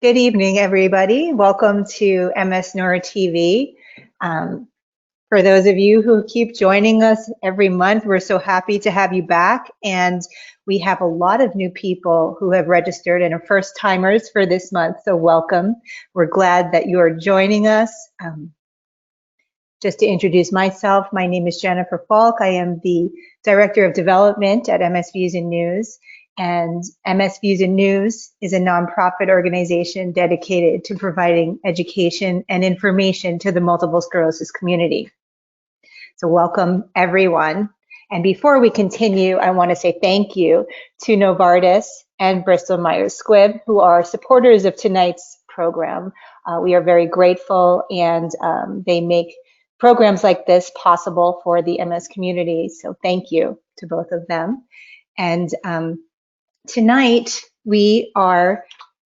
Good evening, everybody. Welcome to MS Neuro TV. For those of you who keep joining us every month, we're so happy to have you back. And we have a lot of new people who have registered and are first timers for this month. So welcome. We're glad that you are joining us. Just to introduce myself, my name is Jennifer Falk. I am the Director of Development at MS Views and News. And MS Views and News is a nonprofit organization dedicated to providing education and information to the multiple sclerosis community. So welcome, everyone. And before we continue, I want to say thank you to Novartis and Bristol Myers Squibb, who are supporters of tonight's program. We are very grateful, and they make programs like this possible for the MS community. So thank you to both of them. And tonight, we are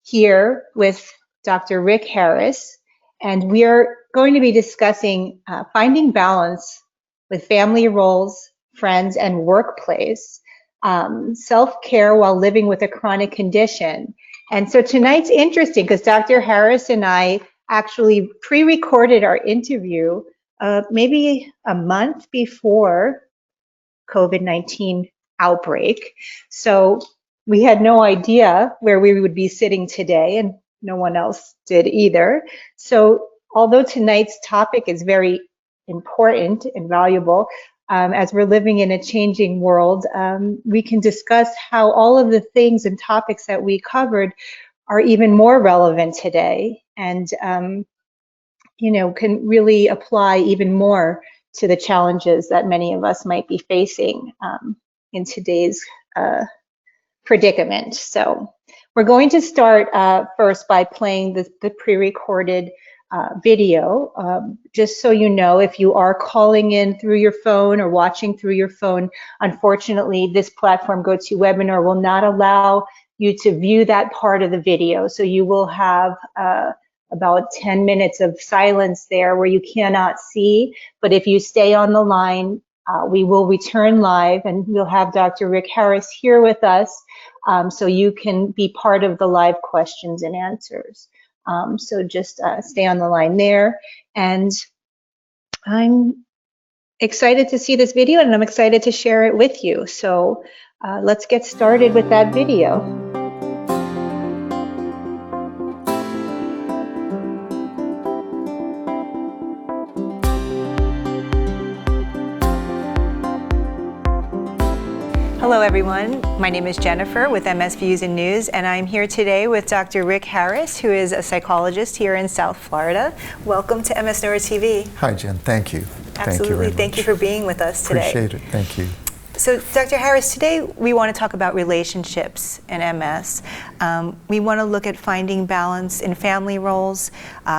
here with Dr. Rick Harris, and we are going to be discussing finding balance with family roles, friends, and workplace, self-care while living with a chronic condition. And so tonight's interesting because Dr. Harris and I actually pre-recorded our interview maybe a month before COVID-19 outbreak. So we had no idea where we would be sitting today, and no one else did either. So although tonight's topic is very important and valuable, as we're living in a changing world, we can discuss how all of the things and topics that we covered are even more relevant today, and can really apply even more to the challenges that many of us might be facing in today's predicament. So we're going to start first by playing the pre-recorded video. Just so you know, if you are calling in through your phone or watching through your phone, unfortunately, this platform GoToWebinar will not allow you to view that part of the video. So you will have about 10 minutes of silence there where you cannot see. But if you stay on the line, we will return live, and we'll have Dr. Rick Harris here with us, so you can be part of the live questions and answers. So just stay on the line there. And I'm excited to see this video, and I'm excited to share it with you. So let's get started with that video. Hello everyone, my name is Jennifer with MS Views and News, and I'm here today with Dr. Rick Harris, who is a psychologist here in South Florida. Welcome to MS Neuro TV. Hi Jen, thank you. Absolutely, thank you for being with us today. Appreciate it, thank you. So Dr. Harris, today we want to talk about relationships in MS. We want to look at finding balance in family roles,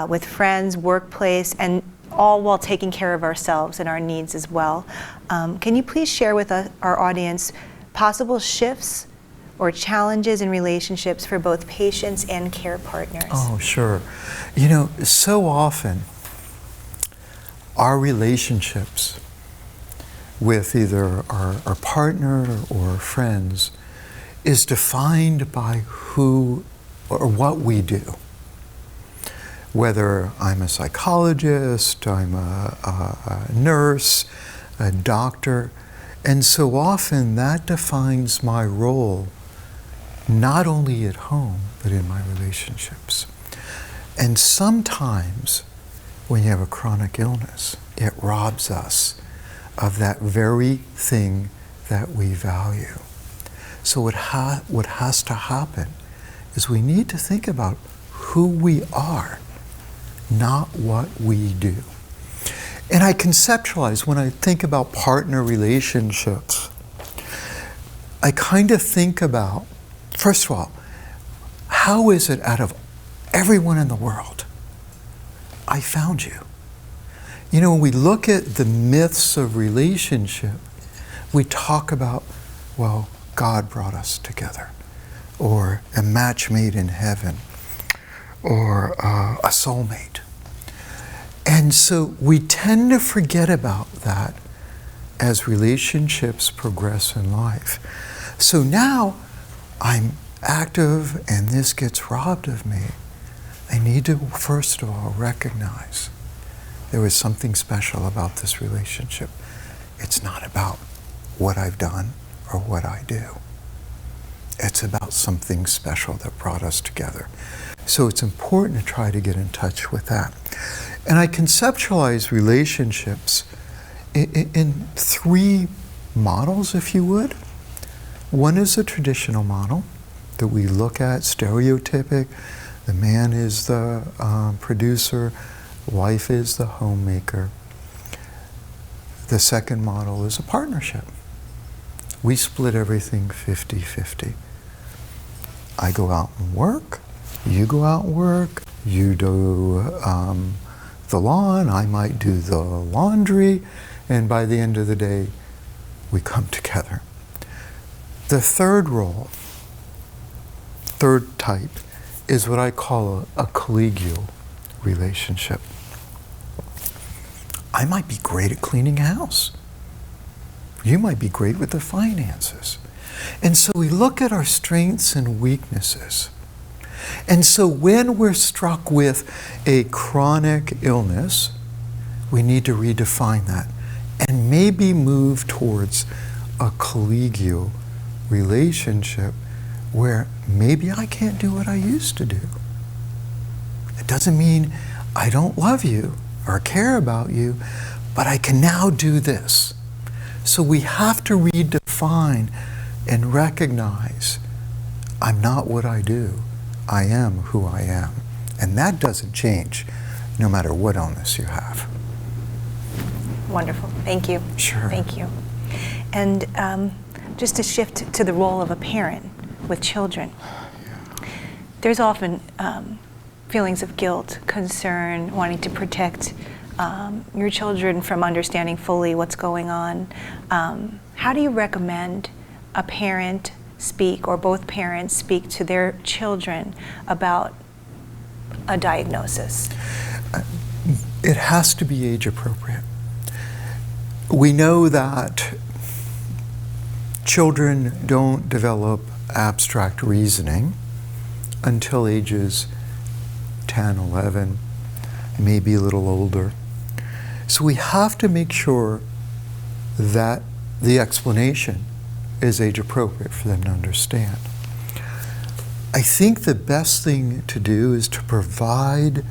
with friends, workplace, and all while taking care of ourselves and our needs as well. Can you please share with our audience possible shifts or challenges in relationships for both patients and care partners? Oh, sure. You know, so often our relationships with either our partner or friends is defined by who or what we do. Whether I'm a psychologist, I'm a nurse, a doctor, and so often that defines my role, not only at home, but in my relationships. And sometimes when you have a chronic illness, it robs us of that very thing that we value. So what has to happen is we need to think about who we are, not what we do. And I conceptualize, when I think about partner relationships, I kind of think about, first of all, how is it out of everyone in the world, I found you? You know, when we look at the myths of relationship, we talk about, well, God brought us together, or a match made in heaven, or a soulmate. And so we tend to forget about that as relationships progress in life. So now I'm active and this gets robbed of me. I need to, first of all, recognize there was something special about this relationship. It's not about what I've done or what I do. It's about something special that brought us together. So it's important to try to get in touch with that. And I conceptualize relationships in three models, if you would. One is a traditional model that we look at, stereotypic. The man is the producer, wife is the homemaker. The second model is a partnership. We split everything 50-50. I go out and work, you go out and work, you do the lawn, I might do the laundry, and by the end of the day, we come together. The third role, third type, is what I call a collegial relationship. I might be great at cleaning a house. You might be great with the finances. And so we look at our strengths and weaknesses. And so when we're struck with a chronic illness, we need to redefine that and maybe move towards a collegial relationship where maybe I can't do what I used to do. It doesn't mean I don't love you or care about you, but I can now do this. So we have to redefine and recognize I'm not what I do. I am who I am. And that doesn't change no matter what illness you have. Wonderful. Thank you. Sure. Thank you. And just to shift to the role of a parent with children, there's often feelings of guilt, concern, wanting to protect your children from understanding fully what's going on. How do you recommend a parent speak, or both parents speak to their children about a diagnosis? It has to be age appropriate. We know that children don't develop abstract reasoning until ages 10, 11, maybe a little older. So we have to make sure that the explanation is age appropriate for them to understand. I think the best thing to do is to provide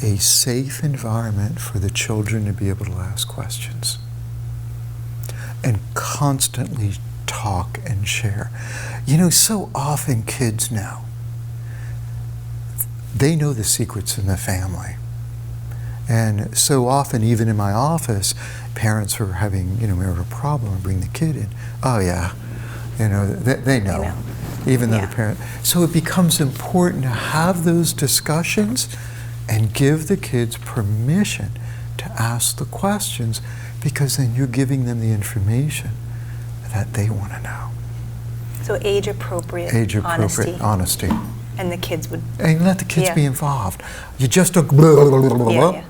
a safe environment for the children to be able to ask questions and constantly talk and share. You know, so often kids know. They know the secrets in the family. And so often, even in my office, parents are having, marital problem and bring the kid in. Oh yeah, they know. Even though the parent. So it becomes important to have those discussions and give the kids permission to ask the questions, because then you're giving them the information that they want to know. So age-appropriate honesty. And the kids would... And let the kids be involved. You just don't... Blah, blah, blah, blah,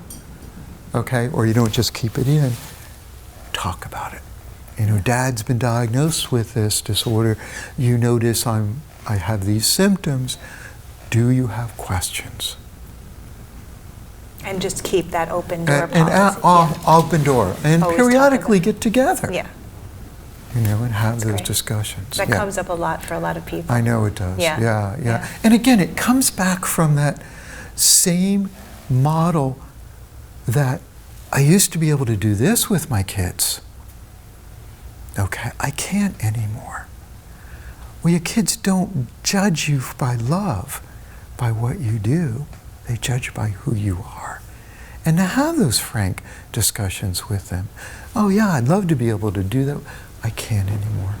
okay? Or you don't just keep it in. Talk about it. Dad's been diagnosed with this disorder. You notice I have these symptoms. Do you have questions? And just keep that open door policy. Open door. And always periodically get together. Yeah. And have those discussions. That comes up a lot for a lot of people. I know it does. Yeah. And again, it comes back from that same model that I used to be able to do this with my kids. Okay, I can't anymore. Well, your kids don't judge you by love, by what you do. They judge by who you are. And to have those frank discussions with them. Oh yeah, I'd love to be able to do that. I can't anymore.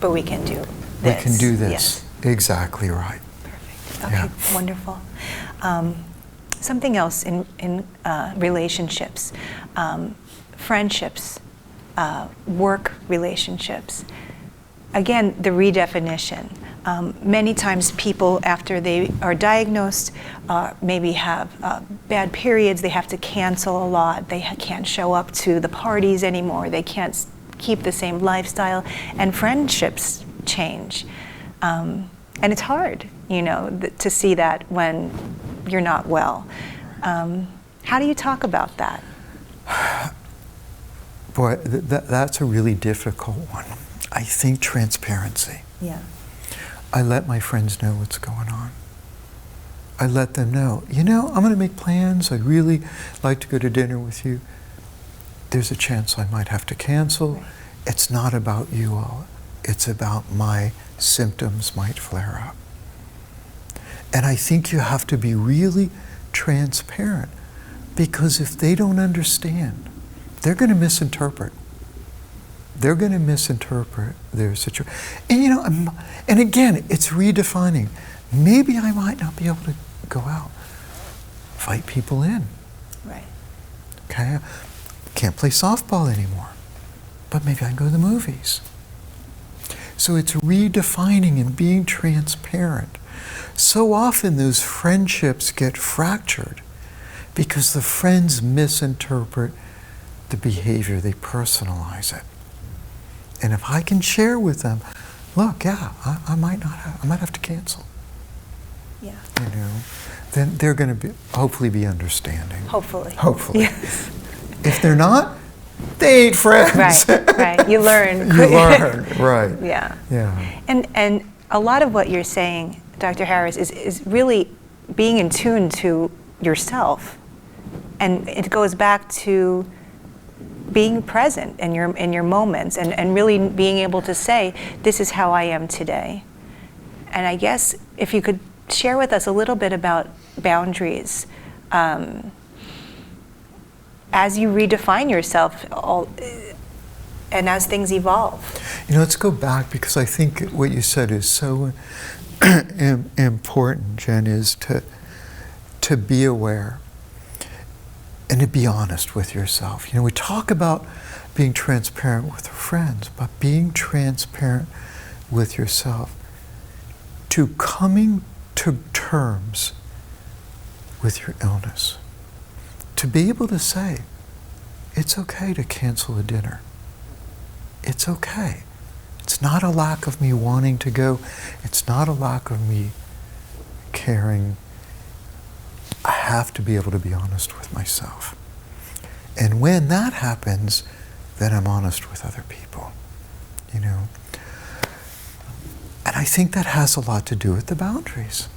But we can do this. We can do this. Yes. Exactly right. Perfect. Okay, wonderful. Something else in relationships, friendships, work relationships. Again, the redefinition. Many times people, after they are diagnosed, maybe have bad periods, they have to cancel a lot, they can't show up to the parties anymore, they can't keep the same lifestyle, and friendships change. And it's hard, to see that when you're not well. How do you talk about that? Boy, that's a really difficult one. I think transparency. Yeah. I let my friends know what's going on. I let them know, I'm going to make plans. I'd really like to go to dinner with you. There's a chance I might have to cancel. Right. It's not about you all. It's about my symptoms might flare up. And I think you have to be really transparent, because if they don't understand, they're going to misinterpret. They're going to misinterpret their situation. And and again, it's redefining. Maybe I might not be able to go out, invite people in. Right. Okay, can't play softball anymore, but maybe I can go to the movies. So it's redefining and being transparent. So often those friendships get fractured because the friends misinterpret the behavior, they personalize it. And if I can share with them, look, yeah, I might have to cancel. Yeah. Then they're going to hopefully be understanding. Hopefully. Yes. If they're not, they ain't friends. Right. You learn. You learn, right. Yeah. Yeah. And a lot of what you're saying, Dr. Harris, is really being in tune to yourself. And it goes back to being present in your moments and really being able to say, this is how I am today. And I guess if you could share with us a little bit about boundaries as you redefine yourself and as things evolve. Let's go back, because I think what you said is so important, Jen, is to be aware and to be honest with yourself. We talk about being transparent with our friends, but being transparent with yourself, to coming to terms with your illness, to be able to say, it's okay to cancel a dinner. It's okay. It's not a lack of me wanting to go. It's not a lack of me caring. I have to be able to be honest with myself. And when that happens, then I'm honest with other people, And I think that has a lot to do with the boundaries.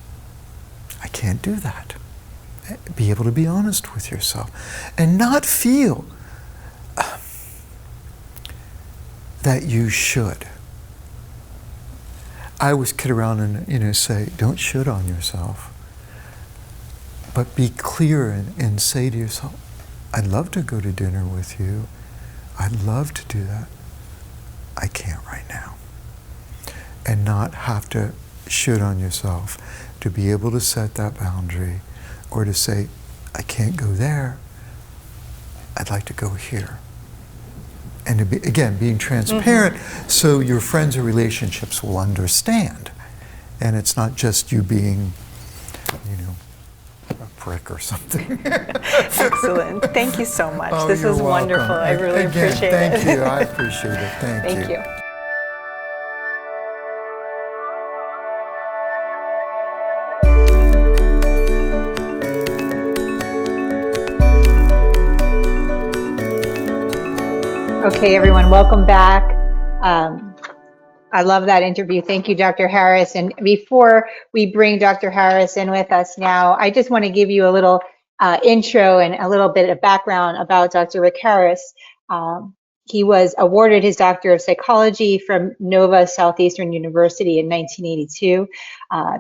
I can't do that. Be able to be honest with yourself and not feel that you should. I always kid around and say, don't should on yourself, but be clear and say to yourself, I'd love to go to dinner with you. I'd love to do that. I can't right now. And not have to should on yourself, to be able to set that boundary, or to say, I can't go there. I'd like to go here. And to be, again, being transparent, so your friends or relationships will understand. And it's not just you being, a prick or something. Excellent. Thank you so much. Oh, this was wonderful. welcome. I really appreciate it. Thank you. I appreciate it. Thank you. you. Okay, everyone, welcome back. I love that interview. Thank you, Dr. Harris. And before we bring Dr. Harris in with us now, I just want to give you a little intro and a little bit of background about Dr. Rick Harris. He was awarded his Doctor of Psychology from Nova Southeastern University in 1982.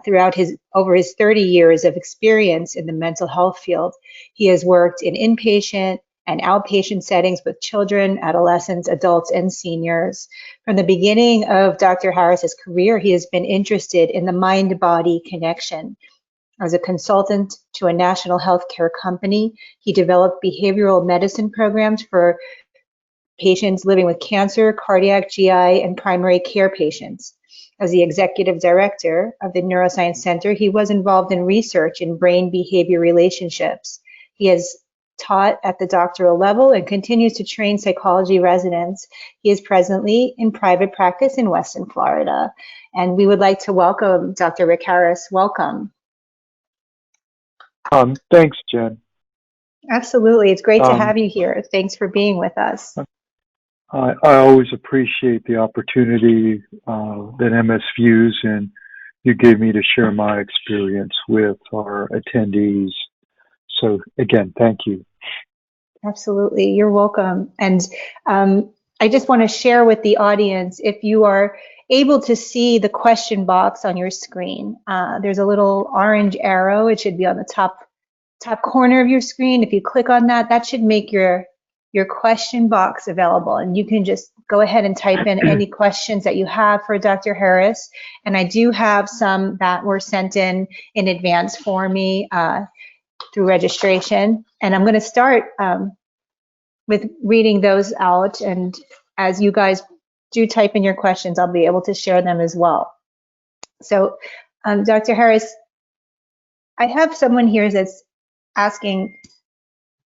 Throughout over his 30 years of experience in the mental health field, he has worked in inpatient and outpatient settings with children, adolescents, adults, and seniors. From the beginning of Dr. Harris's career, he has been interested in the mind-body connection. As a consultant to a national healthcare company, he developed behavioral medicine programs for patients living with cancer, cardiac, GI, and primary care patients. As the executive director of the Neuroscience Center, he was involved in research in brain behavior relationships. He has taught at the doctoral level and continues to train psychology residents. He is presently in private practice in Weston, Florida. And we would like to welcome Dr. Rick Harris. Welcome. Thanks, Jen. Absolutely. It's great to Um, have you here. Thanks for being with us. I always appreciate the opportunity that MS Views and you gave me to share my experience with our attendees. So again, thank you. Absolutely. You're welcome. And I just want to share with the audience, if you are able to see the question box on your screen, there's a little orange arrow. It should be on the top corner of your screen. If you click on that, that should make your question box available. And you can just go ahead and type in any questions that you have for Dr. Harris. And I do have some that were sent in advance for me through registration. And I'm going to start with reading those out. And as you guys do type in your questions, I'll be able to share them as well. So Dr. Harris, I have someone here that's asking,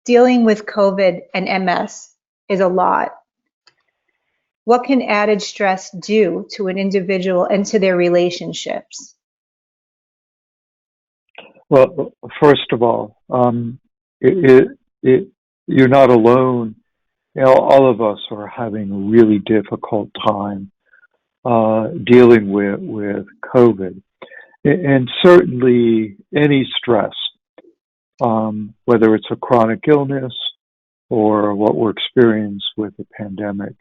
dealing with COVID and MS is a lot. What can added stress do to an individual and to their relationships? Well, first of all, you're not alone. You know, all of us are having a really difficult time dealing with COVID, and certainly any stress, whether it's a chronic illness or what we're experiencing with the pandemic,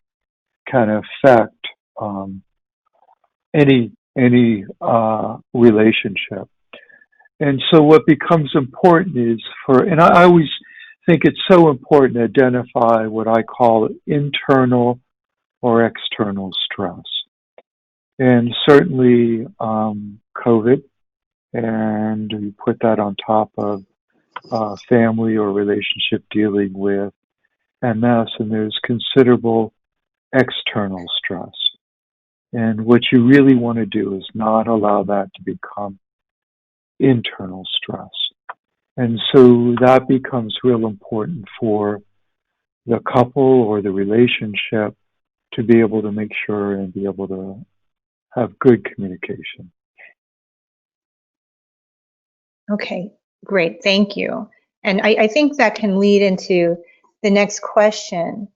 can affect any relationship. And so what becomes important is and I always think it's so important to identify what I call internal or external stress. And certainly COVID, and you put that on top of family or relationship dealing with MS, and there's considerable external stress. And what you really want to do is not allow that to become internal stress. And so that becomes real important for the couple or the relationship to be able to make sure and be able to have good communication. Okay, great. Thank you. And I think that can lead into the next question,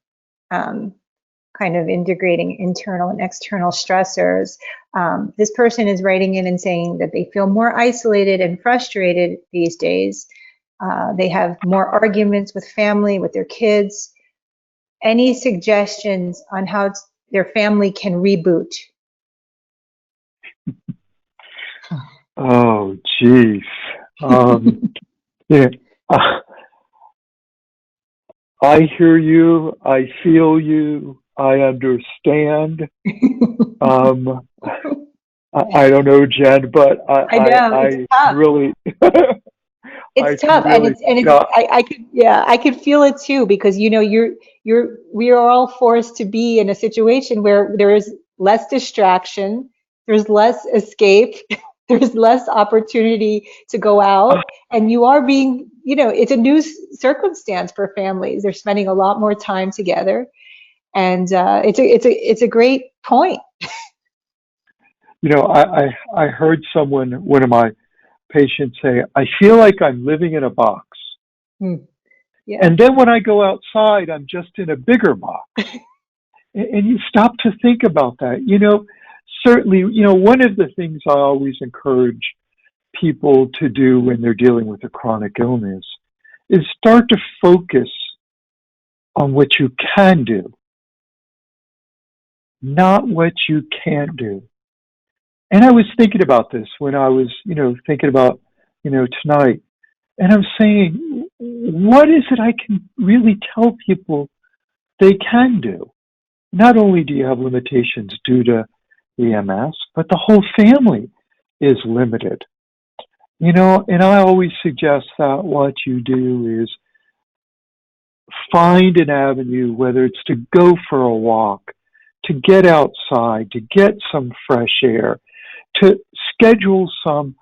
kind of integrating internal and external stressors. This person is writing in and saying that they feel more isolated and frustrated these days. They have more arguments with family, with their kids. Any suggestions on how their family can reboot? Oh, geez. Yeah. I hear you. I feel you. I understand. I don't know, Jen, but I know, it's tough. Really. It's tough, really, I could feel it too, because we are all forced to be in a situation where there is less distraction, there's less escape, there's less opportunity to go out, and you are being, it's a new circumstance for families. They're spending a lot more time together, and it's a great point. I heard one of my patients say, I feel like I'm living in a box. Yeah. And then when I go outside, I'm just in a bigger box. And you stop to think about that. Certainly, one of the things I always encourage people to do when they're dealing with a chronic illness is start to focus on what you can do, not what you can't do. And I was thinking about this when I was, thinking about, tonight. And I'm saying, what is it I can really tell people they can do? Not only do you have limitations due to the MS, but the whole family is limited. And I always suggest that what you do is find an avenue, whether it's to go for a walk, to get outside, to get some fresh air, to schedule some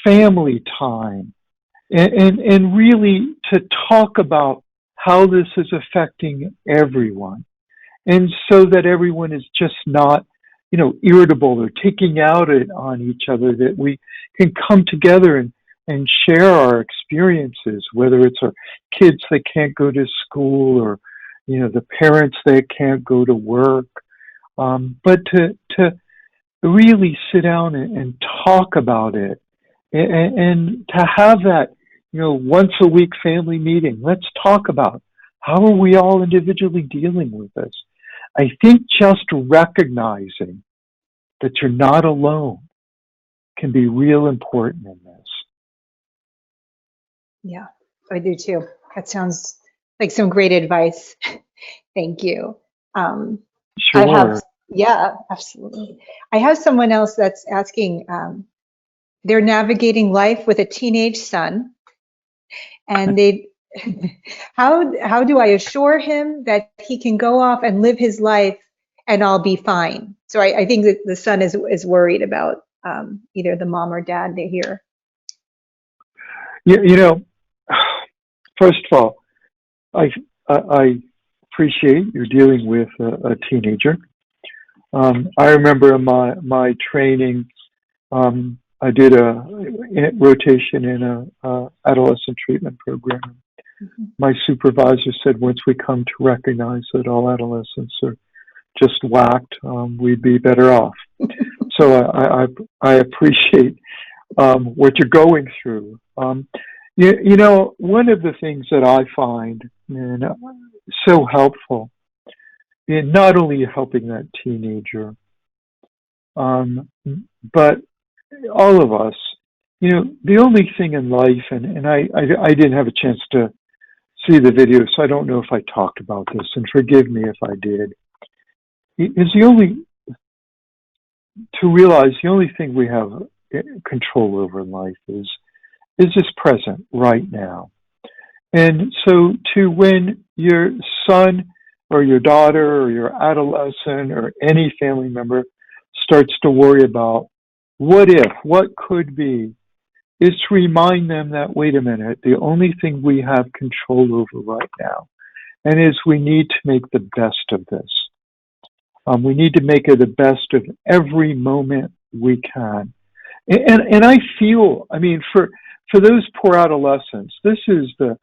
family time, and really to talk about how this is affecting everyone. And so that everyone is just not, irritable or taking out on each other, that we can come together and and share our experiences, whether it's our kids that can't go to school or, the parents that can't go to work. But to really sit down and talk about it and to have that, once a week family meeting. Let's talk about how are we all individually dealing with this. I think just recognizing that you're not alone can be real important in this. Yeah, I do too. That sounds like some great advice. Thank you. Sure. Yeah, absolutely. I have someone else that's asking, they're navigating life with a teenage son, and how do I assure him that he can go off and live his life and I'll be fine? So I think that the son is worried about either the mom or dad they hear. First of all, I appreciate you're dealing with a teenager. I remember in my training, I did a rotation in a adolescent treatment program. Mm-hmm. My supervisor said once we come to recognize that all adolescents are just whacked, we'd be better off. So I appreciate what you're going through. One of the things that I find so helpful in not only helping that teenager, but all of us, the only thing in life, and I didn't have a chance to see the video, so I don't know if I talked about this, and forgive me if I did, is to realize the only thing we have control over in life is this present right now. And so when your son or your daughter or your adolescent or any family member starts to worry about what could be, is to remind them that, wait a minute, the only thing we have control over right now, and is we need to make the best of this. We need to make it the best of every moment we can. And I feel, for those poor adolescents, this is the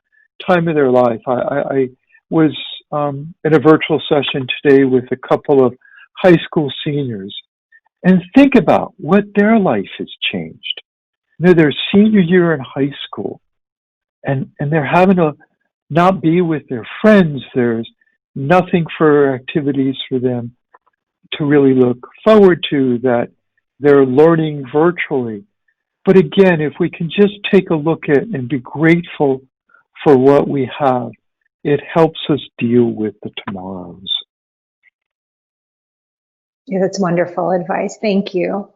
time of their life. I was in a virtual session today with a couple of high school seniors, and think about what their life has changed. Their senior year in high school, and they're having to not be with their friends. There's nothing for activities for them to really look forward to, that they're learning virtually. But again, if we can just take a look at and be grateful for what we have, it helps us deal with the tomorrows. Yeah, that's wonderful advice. Thank you.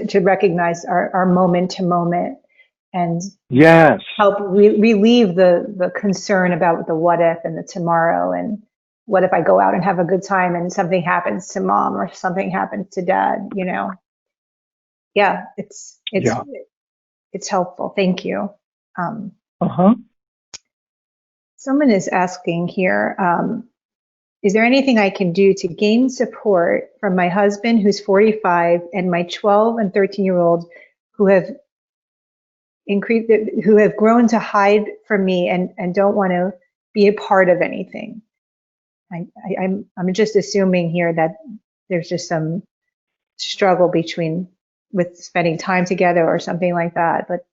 To recognize our moment to moment and yes, help relieve the concern about the what if and the tomorrow, and what if I go out and have a good time and something happens to mom or something happens to dad, Yeah, it's helpful. Thank you. Someone is asking here, is there anything I can do to gain support from my husband, who's 45, and my 12 and 13-year-old who have grown to hide from me and don't want to be a part of anything? I'm just assuming here that there's just some struggle with spending time together or something like that. But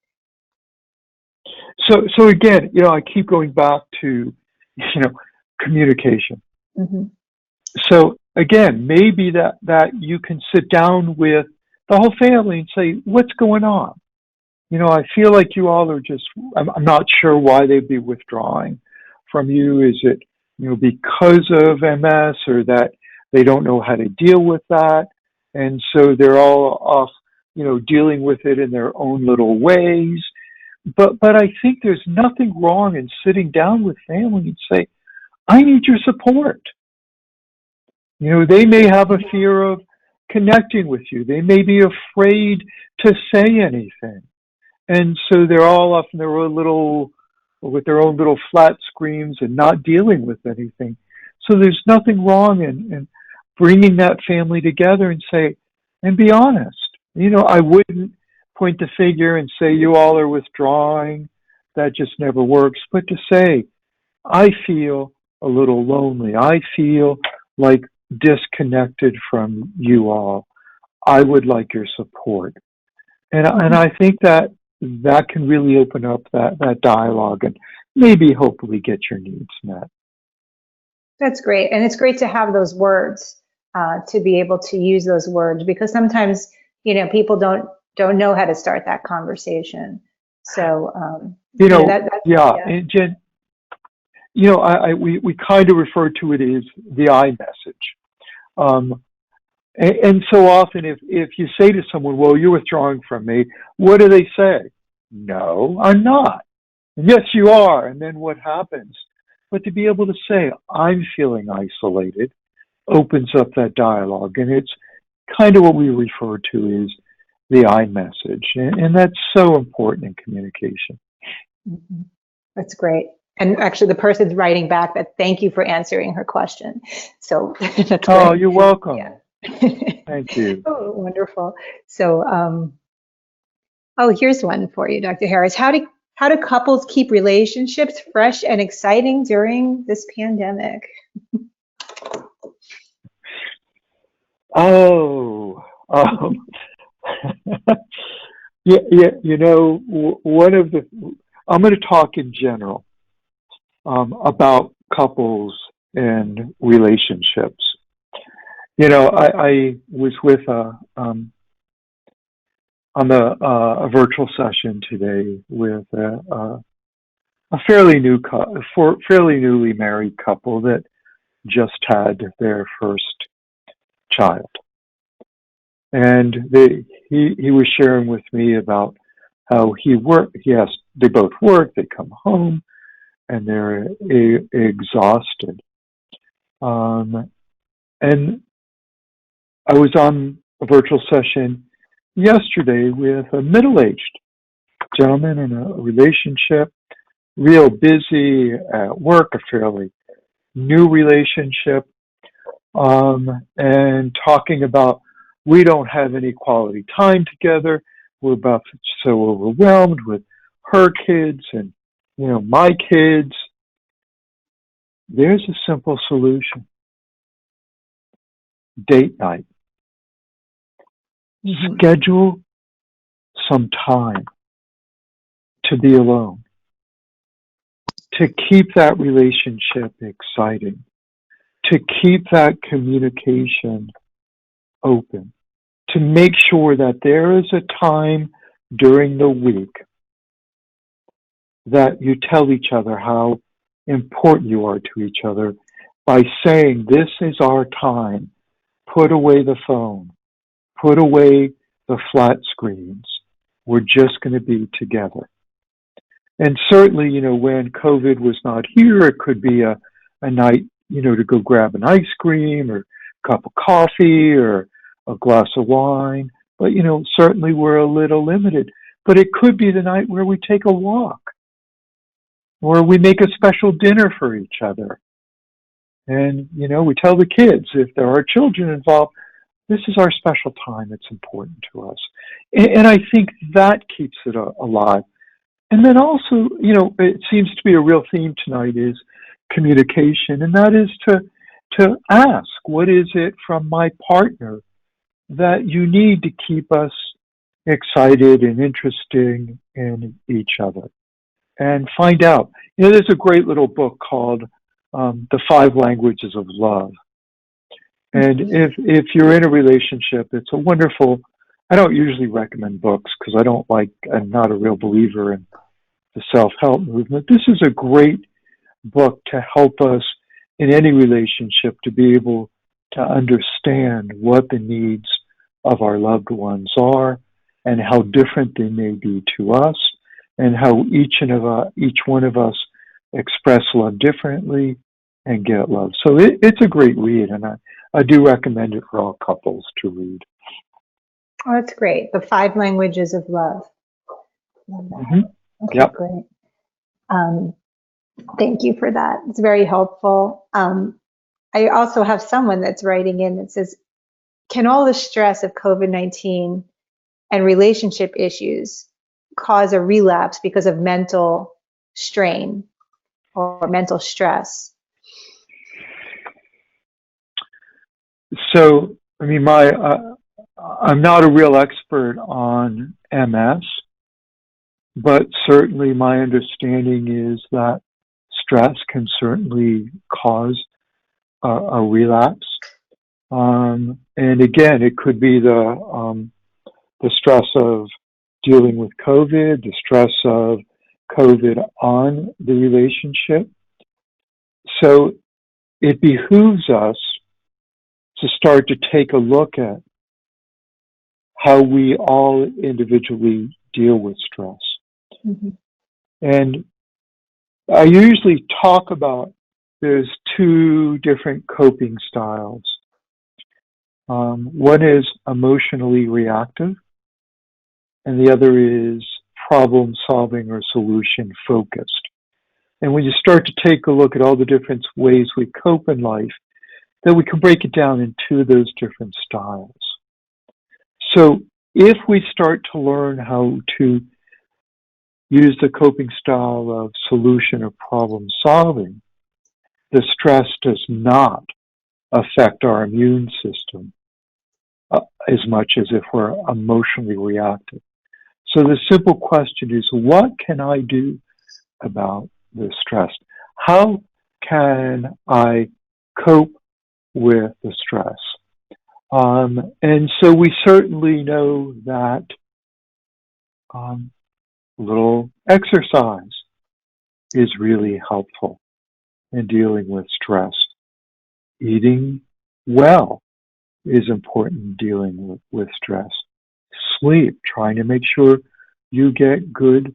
so again, I keep going back to communication. Mm-hmm. So again, maybe that you can sit down with the whole family and say, what's going on? I feel like you all are just, I'm not sure why they'd be withdrawing from you. Is it, because of MS, or that they don't know how to deal with that? And so they're all off, dealing with it in their own little ways. But I think there's nothing wrong in sitting down with family and say, I need your support. They may have a fear of connecting with you. They may be afraid to say anything. And so they're all off in their own little flat screens and not dealing with anything. So there's nothing wrong in bringing that family together and say, and be honest. I wouldn't point the finger and say you all are withdrawing. That just never works. But to say, I feel a little lonely. I feel like disconnected from you all. I would like your support. And I think that can really open up that dialogue and maybe hopefully get your needs met. That's great. And it's great to have those words, to be able to use those words, because sometimes, people don't know how to start that conversation. So, And Jen, we kind of refer to it as the I message. And so often if you say to someone, well, you're withdrawing from me, what do they say? No, I'm not. Yes, you are. And then what happens? But to be able to say, I'm feeling isolated, opens up that dialogue. And it's kind of what we refer to as the I message. And that's so important in communication. Mm-hmm. That's great. And actually, the person's writing back that thank you for answering her question. So that's great. Oh, you're welcome. Yeah. Thank you. Oh, wonderful. So, here's one for you, Dr. Harris. How do couples keep relationships fresh and exciting during this pandemic? One of the, I'm going to talk in general about couples and relationships. I was with on a virtual session today with a fairly newly married couple that just had their first child, and he was sharing with me about how he worked. They both work. They come home, and they're exhausted. And I was on a virtual session yesterday with a middle-aged gentleman in a relationship, real busy at work, a fairly new relationship, and talking about we don't have any quality time together. We're about so overwhelmed with her kids and my kids. There's a simple solution. Date night. Mm-hmm. Schedule some time to be alone, to keep that relationship exciting, to keep that communication open, to make sure that there is a time during the week that you tell each other how important you are to each other by saying, this is our time. Put away the phone. Put away the flat screens. We're just going to be together. And certainly, when COVID was not here, it could be a night, to go grab an ice cream or a cup of coffee or a glass of wine. But, certainly we're a little limited. But it could be the night where we take a walk or we make a special dinner for each other. And, we tell the kids, if there are children involved, this is our special time. It's important to us. And I think that keeps it alive. And then also, it seems to be a real theme tonight is communication. And that is to ask, what is it from my partner that you need to keep us excited and interested in each other? And find out. There's a great little book called The 5 Languages of Love. And if you're in a relationship, it's a wonderful, I don't usually recommend books because I'm not a real believer in the self-help movement. This is a great book to help us in any relationship to be able to understand what the needs of our loved ones are and how different they may be to us and how each one of us express love differently and get love. So it's a great read, and I do recommend it for all couples to read. Oh, that's great. The 5 Languages of Love. Mm-hmm. Okay, yep. Great. Thank you for that. It's very helpful. I also have someone that's writing in that says, can all the stress of COVID-19 and relationship issues cause a relapse because of mental strain or mental stress? So, I mean, I'm not a real expert on MS, but certainly my understanding is that stress can certainly cause a relapse. And again, it could be the stress of dealing with COVID, the stress of COVID on the relationship. So it behooves us to start to take a look at how we all individually deal with stress. Mm-hmm. And I usually talk about there's two different coping styles. One is emotionally reactive, and the other is problem solving or solution focused. And when you start to take a look at all the different ways we cope in life, then we can break it down into those different styles. So if we start to learn how to use the coping style of solution or problem solving, the stress does not affect our immune system as much as if we're emotionally reactive. So the simple question is, what can I do about the stress? How can I cope with the stress? And so we certainly know that little exercise is really helpful in dealing with stress. Eating well is important in dealing with stress. Sleep, trying to make sure you get good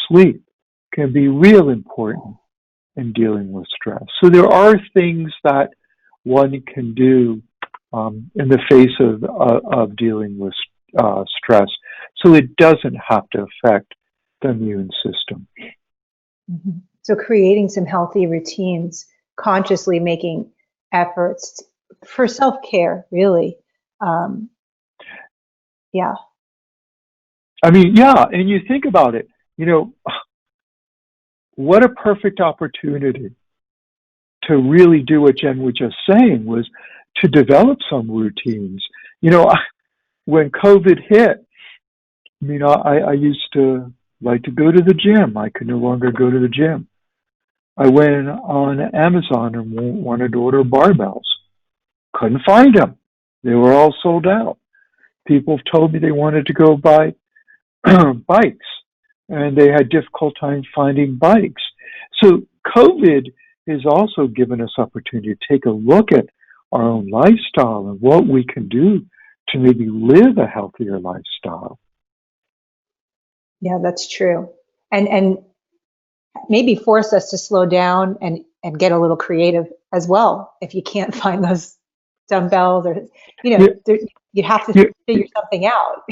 sleep, can be real important in dealing with stress. So there are things that one can do in the face of dealing with stress, so it doesn't have to affect the immune system. Mm-hmm. So creating some healthy routines, consciously making efforts for self-care, really. Yeah. I mean, yeah, and you think about it, what a perfect opportunity to really do what Jen was just saying, was to develop some routines. When COVID hit, I used to like to go to the gym. I could no longer go to the gym. I went on Amazon and wanted to order barbells. Couldn't find them. They were all sold out. People told me they wanted to go buy bikes, and they had difficult time finding bikes. So COVID has also given us opportunity to take a look at our own lifestyle and what we can do to maybe live a healthier lifestyle. Yeah, that's true. And maybe force us to slow down and get a little creative as well. If you can't find those dumbbells or, you have to figure something out,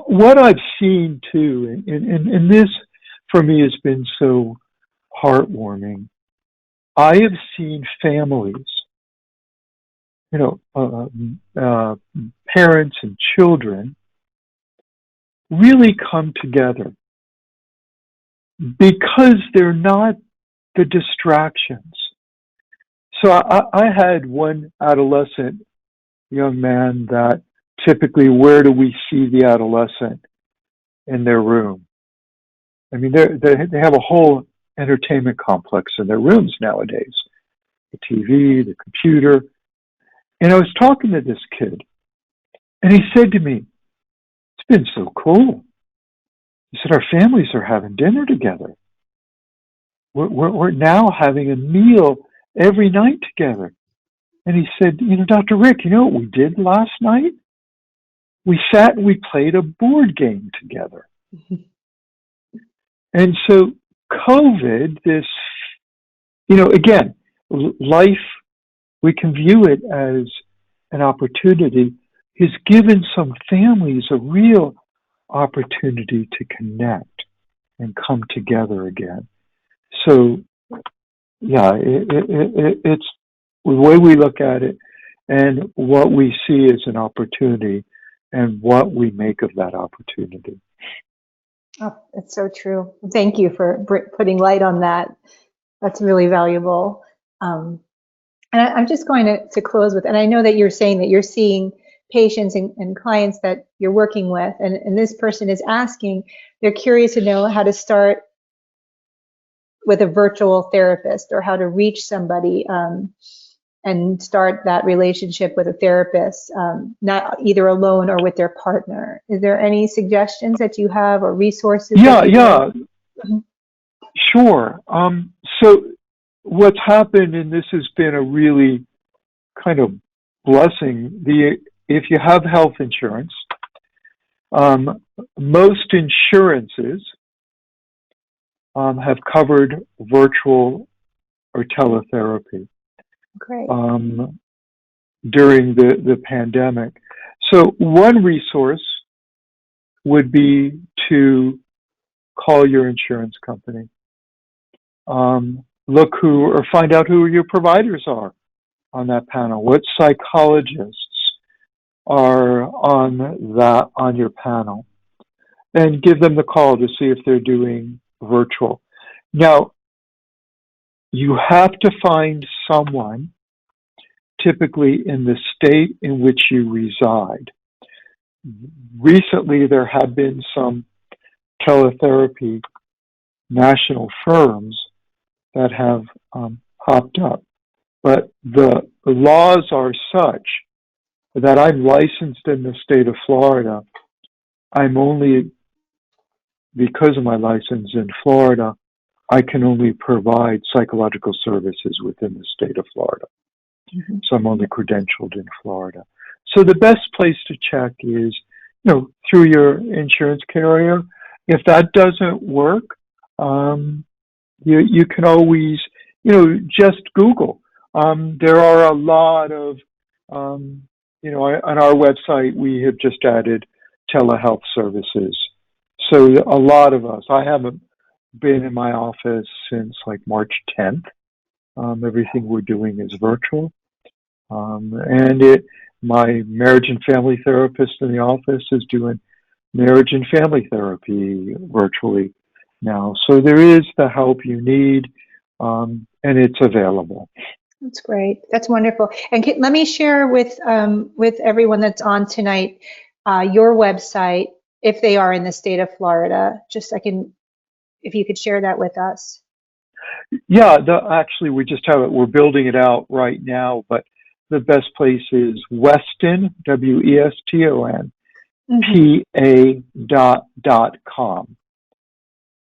What I've seen too, and this for me has been so heartwarming. I have seen families, parents and children really come together because they're not the distractions. So I had one adolescent young man that typically, where do we see the adolescent? In their room. I mean, they have a whole entertainment complex in their rooms nowadays. The TV, the computer. And I was talking to this kid, and he said to me, "It's been so cool." He said, "Our families are having dinner together. We're now having a meal every night together." And he said, "Dr. Rick, you know what we did last night? We sat and we played a board game together." And so COVID, this, again, life, we can view it as an opportunity, has given some families a real opportunity to connect and come together again. So, yeah, it's the way we look at it and what we see as an opportunity and what we make of that opportunity. Oh, it's so true. Thank you for putting light on that. That's really valuable. And I'm just going to close with, and I know that you're saying that you're seeing patients and clients that you're working with, and this person is asking, they're curious to know how to start with a virtual therapist or how to reach somebody and start that relationship with a therapist, not either alone or with their partner. Is there any suggestions that you have or resources? Yeah, yeah. Sure. So what's happened, and this has been a really kind of blessing, if you have health insurance, most insurances have covered virtual or teletherapy. Great. During the pandemic. So one resource would be to call your insurance company. Look or find out who your providers are on that panel. What psychologists are on your panel, and give them the call to see if they're doing virtual. Now, you have to find someone typically in the state in which you reside. Recently, there have been some teletherapy national firms that have popped up, but the laws are such that I'm licensed in the state of Florida. I'm only, because of my license in Florida, I can only provide psychological services within the state of Florida. Mm-hmm. So I'm only credentialed in Florida. So the best place to check is, through your insurance carrier. If that doesn't work, you can always, just Google. There are a lot of, on our website, we have just added telehealth services. So a lot of us, I haven't been in my office since like March 10th. Everything we're doing is virtual. My marriage and family therapist in the office is doing marriage and family therapy virtually now. So there is the help you need, and it's available. That's great. That's wonderful. And let me share with everyone that's on tonight your website, if they are in the state of Florida. If you could share that with us. Yeah, actually, we just have it. We're building it out right now, but the best place is Weston, WESTON, PA.com.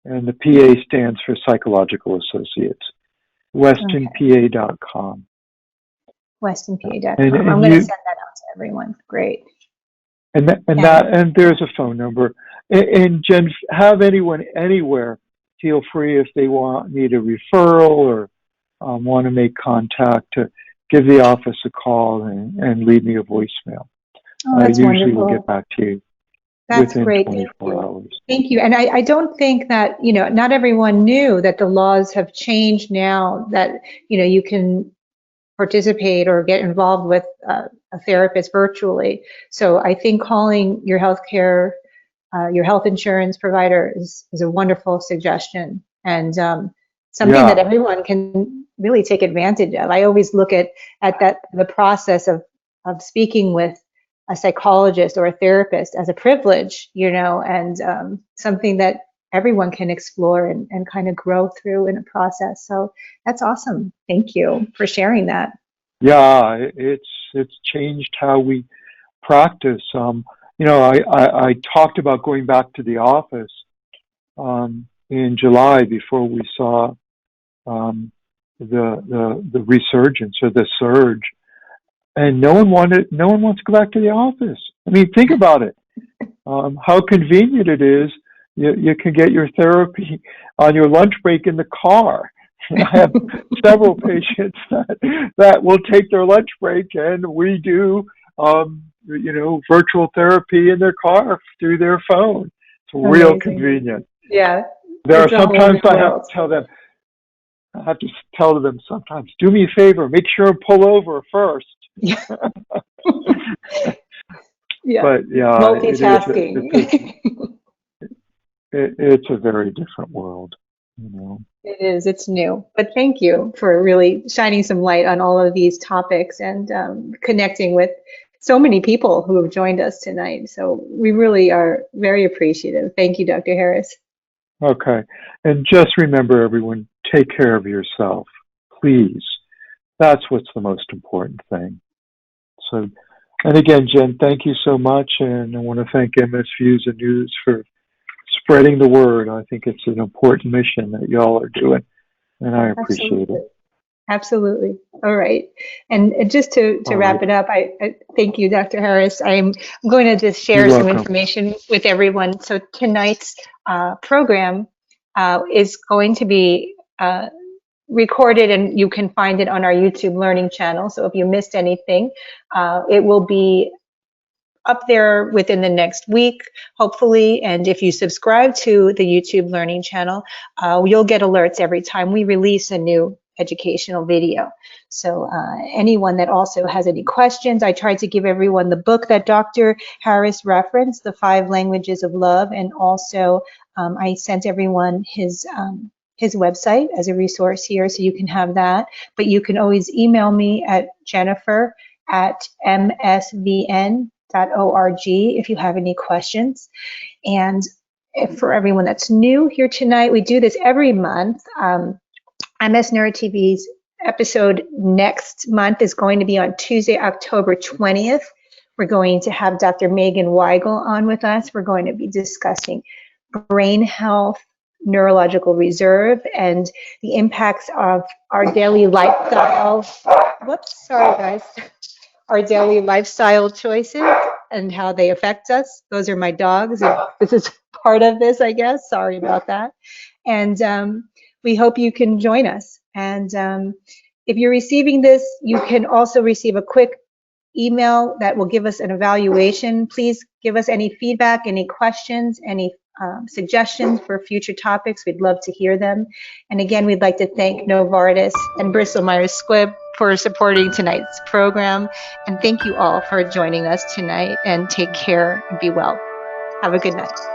And the PA stands for Psychological Associates. WestonPA.com. WestonPA.com. I'm going to send that out to everyone. Great. And there's a phone number. And Jen, have anyone anywhere feel free, if they need a referral or want to make contact, to give the office a call and leave me a voicemail. That's usually wonderful. We'll get back to you. That's within great. 24 hours. Thank you. And I don't think that, not everyone knew that the laws have changed now, that, you can participate or get involved with a therapist virtually. So I think calling your healthcare, your health insurance provider is a wonderful suggestion, and something that everyone can really take advantage of. I always look at the process of speaking with a psychologist or a therapist as a privilege, and something that everyone can explore and kind of grow through in a process. So that's awesome. Thank you for sharing that. Yeah, it's changed how we practice. I talked about going back to the office in July before we saw the resurgence or the surge, and no one wants to go back to the office. I mean, think about it. How convenient it is. You can get your therapy on your lunch break in the car. I have several patients that will take their lunch break, and we do virtual therapy in their car through their phone. It's real convenient. Yeah. There are sometimes I have to tell them sometimes, do me a favor, make sure and pull over first. Yeah. Yeah. But yeah, Multitasking. it's a very different world, you know. It is, it's new. But thank you for really shining some light on all of these topics and connecting with so many people who have joined us tonight. So we really are very appreciative. Thank you, Dr. Harris. Okay. And just remember, everyone, take care of yourself, please. That's what's the most important thing. So, and again, Jen, thank you so much. And I want to thank MS Views and News for spreading the word. I think it's an important mission that y'all are doing, and I appreciate it. Absolutely. All right. And just to wrap it up, I thank you, Dr. Harris. I'm going to just share some information with everyone. So tonight's program is going to be recorded, and you can find it on our YouTube Learning channel. So if you missed anything, it will be up there within the next week, hopefully. And if you subscribe to the YouTube Learning channel, you'll get alerts every time we release a new educational video. So anyone that also has any questions, I tried to give everyone the book that Dr. Harris referenced, The 5 Languages of Love, and also I sent everyone his website as a resource here, so you can have that. But you can always email me at jennifer@msvn.org if you have any questions. And for everyone that's new here tonight, we do this every month. MS Neuro TV's episode next month is going to be on Tuesday, October 20th. We're going to have Dr. Megan Weigel on with us. We're going to be discussing brain health, neurological reserve, and the impacts of our daily lifestyle. Whoops, sorry guys. Our daily lifestyle choices and how they affect us. Those are my dogs. This is part of this, I guess. Sorry about that. And we hope you can join us. And if you're receiving this, you can also receive a quick email that will give us an evaluation. Please give us any feedback, any questions, any suggestions for future topics. We'd love to hear them. And again, we'd like to thank Novartis and Bristol Myers Squibb for supporting tonight's program. And thank you all for joining us tonight, and take care and be well. Have a good night.